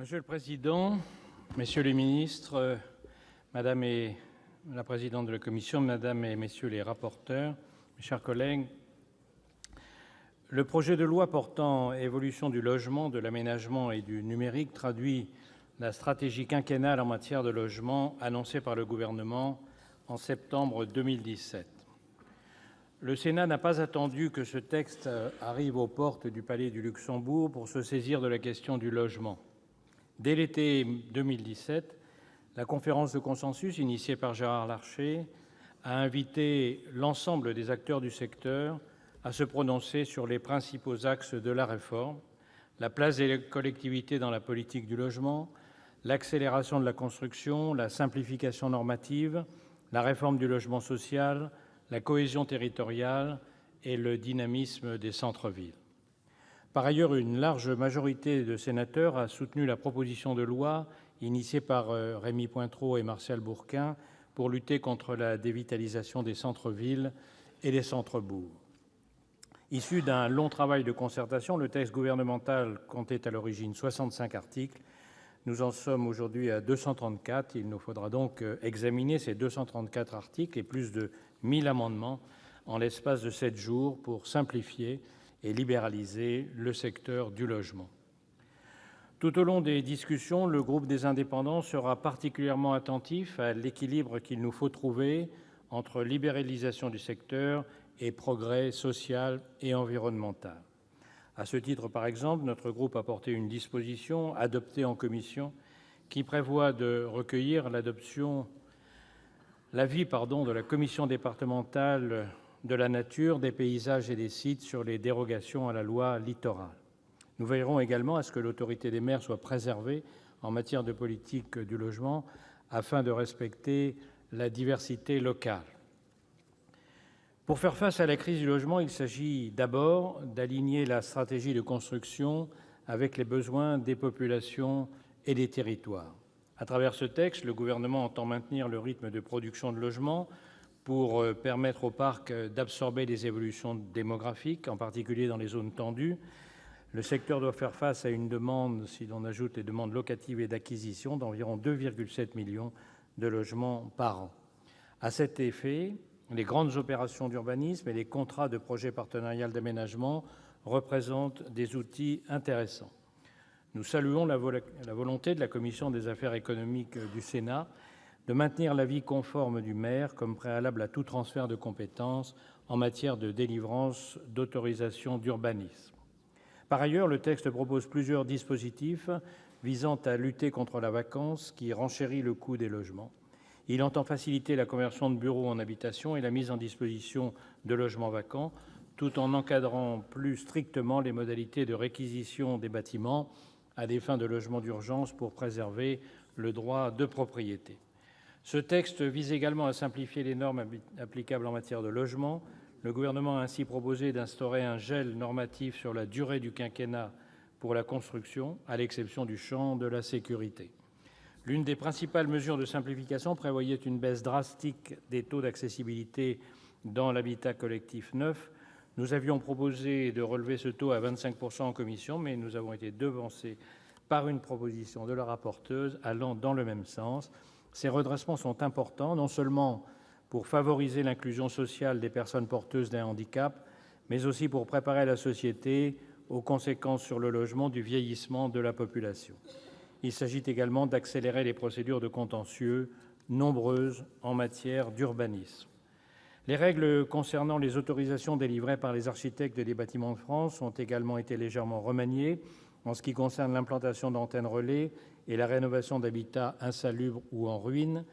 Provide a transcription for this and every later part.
Monsieur le président, messieurs les ministres, madame la présidente de la commission, madame et messieurs les rapporteurs, mes chers collègues, le projet de loi portant évolution du logement, de l'aménagement et du numérique traduit la stratégie quinquennale en matière de logement annoncée par le Gouvernement en septembre 2017. Le Sénat n'a pas attendu que ce texte arrive aux portes du Palais du Luxembourg pour se saisir de la question du logement. Dès l'été 2017, la conférence de consensus, initiée par Gérard Larcher, a invité l'ensemble des acteurs du secteur à se prononcer sur les principaux axes de la réforme: la place des collectivités dans la politique du logement, l'accélération de la construction, la simplification normative, la réforme du logement social, la cohésion territoriale et le dynamisme des centres-villes. Par ailleurs, une large majorité de sénateurs a soutenu la proposition de loi initiée par Rémy Pointereau et Martial Bourquin pour lutter contre la dévitalisation des centres-villes et des centres-bourgs. Issu d'un long travail de concertation, le texte gouvernemental comptait à l'origine 65 articles. Nous en sommes aujourd'hui à 234. Il nous faudra donc examiner ces 234 articles et plus de 1000 amendements en l'espace de 7 jours pour simplifier et libéraliser le secteur du logement. Tout au long des discussions, le groupe des Indépendants sera particulièrement attentif à l'équilibre qu'il nous faut trouver entre libéralisation du secteur et progrès social et environnemental. À ce titre, par exemple, notre groupe a porté une disposition adoptée en commission qui prévoit de recueillir l'avis de la commission départementale de la nature, des paysages et des sites sur les dérogations à la loi Littoral. Nous veillerons également à ce que l'autorité des maires soit préservée en matière de politique du logement afin de respecter la diversité locale. Pour faire face à la crise du logement, il s'agit d'abord d'aligner la stratégie de construction avec les besoins des populations et des territoires. À travers ce texte, le Gouvernement entend maintenir le rythme de production de logements pour permettre au parc d'absorber les évolutions démographiques, en particulier dans les zones tendues. Le secteur doit faire face à une demande, si l'on ajoute les demandes locatives et d'acquisition, d'environ 2,7 millions de logements par an. À cet effet, les grandes opérations d'urbanisme et les contrats de projet partenarial d'aménagement représentent des outils intéressants. Nous saluons la volonté de la commission des affaires économiques du Sénat de maintenir l'avis conforme du maire comme préalable à tout transfert de compétences en matière de délivrance d'autorisation d'urbanisme. Par ailleurs, le texte propose plusieurs dispositifs visant à lutter contre la vacance qui renchérit le coût des logements. Il entend faciliter la conversion de bureaux en habitations et la mise en disposition de logements vacants, tout en encadrant plus strictement les modalités de réquisition des bâtiments à des fins de logement d'urgence pour préserver le droit de propriété. Ce texte vise également à simplifier les normes applicables en matière de logement. Le Gouvernement a ainsi proposé d'instaurer un gel normatif sur la durée du quinquennat pour la construction, à l'exception du champ de la sécurité. L'une des principales mesures de simplification prévoyait une baisse drastique des taux d'accessibilité dans l'habitat collectif neuf. Nous avions proposé de relever ce taux à 25 % en commission, mais nous avons été devancés par une proposition de la rapporteure allant dans le même sens. Ces redressements sont importants, non seulement pour favoriser l'inclusion sociale des personnes porteuses d'un handicap, mais aussi pour préparer la société aux conséquences sur le logement du vieillissement de la population. Il s'agit également d'accélérer les procédures de contentieux, nombreuses en matière d'urbanisme. Les règles concernant les autorisations délivrées par les architectes des Bâtiments de France ont également été légèrement remaniées en ce qui concerne l'implantation d'antennes relais et la rénovation d'habitats insalubres ou en ruine.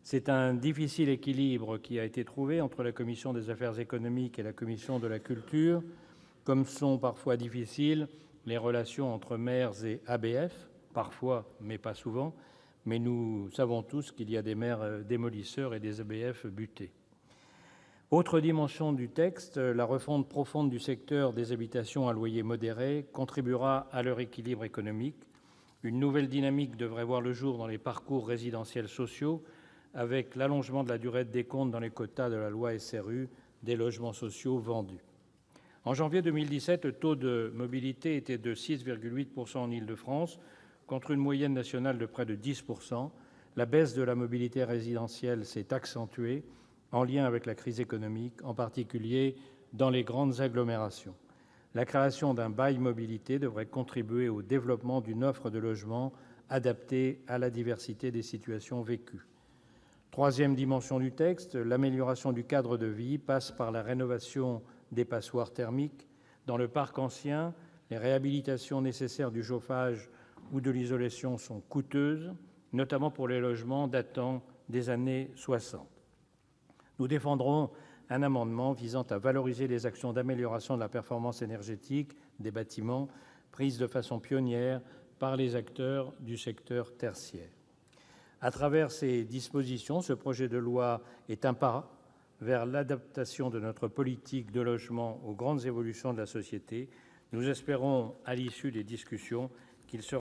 C'est un difficile équilibre qui a été trouvé entre la commission des affaires économiques et la commission de la culture, comme sont parfois difficiles les relations entre maires et ABF, parfois, mais pas souvent, mais nous savons tous qu'il y a des maires démolisseurs et des ABF butés. Autre dimension du texte, la refonte profonde du secteur des habitations à loyer modéré contribuera à leur équilibre économique. Une nouvelle dynamique devrait voir le jour dans les parcours résidentiels sociaux, avec l'allongement de la durée de décompte dans les quotas de la loi SRU des logements sociaux vendus. En janvier 2017, le taux de mobilité était de 6,8 % en Île-de-France, contre une moyenne nationale de près de 10 %. La baisse de la mobilité résidentielle s'est accentuée en lien avec la crise économique, en particulier dans les grandes agglomérations. La création d'un bail mobilité devrait contribuer au développement d'une offre de logements adaptée à la diversité des situations vécues. Troisième dimension du texte, l'amélioration du cadre de vie passe par la rénovation des passoires thermiques. Dans le parc ancien, les réhabilitations nécessaires du chauffage ou de l'isolation sont coûteuses, notamment pour les logements datant des années 60. Nous défendrons un amendement visant à valoriser les actions d'amélioration de la performance énergétique des bâtiments prises de façon pionnière par les acteurs du secteur tertiaire. À travers ces dispositions, ce projet de loi est un pas vers l'adaptation de notre politique de logement aux grandes évolutions de la société. Nous espérons, à l'issue des discussions, qu'il sera